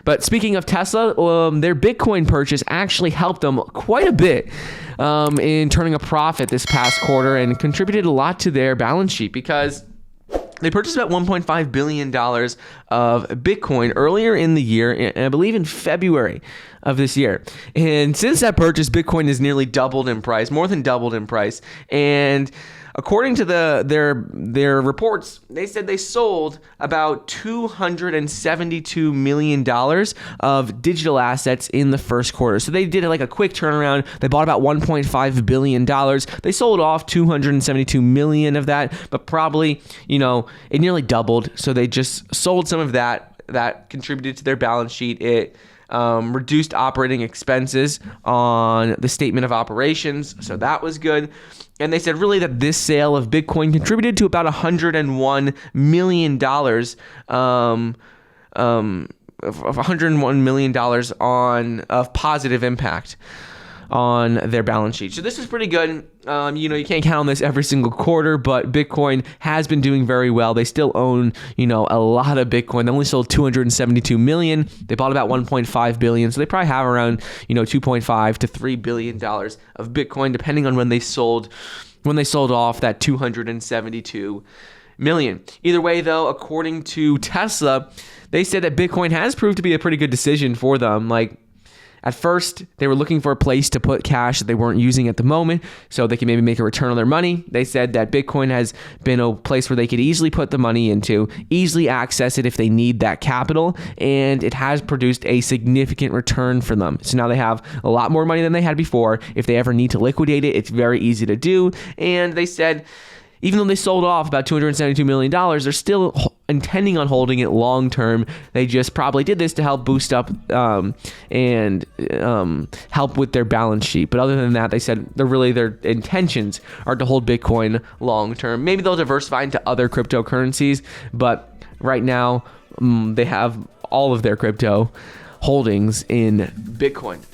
But speaking of Tesla, their Bitcoin purchase actually helped them quite a bit in turning a profit this past quarter and contributed a lot to their balance sheet because they purchased about $1.5 billion of Bitcoin earlier in the year, and I believe in February of this year. And since that purchase, Bitcoin has nearly doubled in price, more than doubled in price. And according to their reports, they said they sold about $272 million of digital assets in the first quarter. So they did like a quick turnaround. They bought about $1.5 billion. They sold off $272 million of that, but probably, it nearly doubled. So they just sold some of that. That contributed to their balance sheet. It reduced operating expenses on the statement of operations. So that was good. And they said really that this sale of Bitcoin contributed to about $101 million of $101 million of positive impact on their balance sheet. So this is pretty good. You can't count on this every single quarter, but Bitcoin has been doing very well. They still own, a lot of Bitcoin. They only sold 272 million. They bought about 1.5 billion. So they probably have around, 2.5 to $3 billion of Bitcoin, depending on when they sold off that 272 million. Either way, though, according to Tesla, they said that Bitcoin has proved to be a pretty good decision for them. At first, they were looking for a place to put cash that they weren't using at the moment so they can maybe make a return on their money. They said that Bitcoin has been a place where they could easily put the money into, easily access it if they need that capital, and it has produced a significant return for them. So now they have a lot more money than they had before. If they ever need to liquidate it, it's very easy to do. And they said, even though they sold off about $272 million, they're still intending on holding it long term. They just probably did this to help boost up and help with their balance sheet. But other than that, they said their intentions are to hold Bitcoin long term. Maybe they'll diversify into other cryptocurrencies, but right now they have all of their crypto holdings in Bitcoin.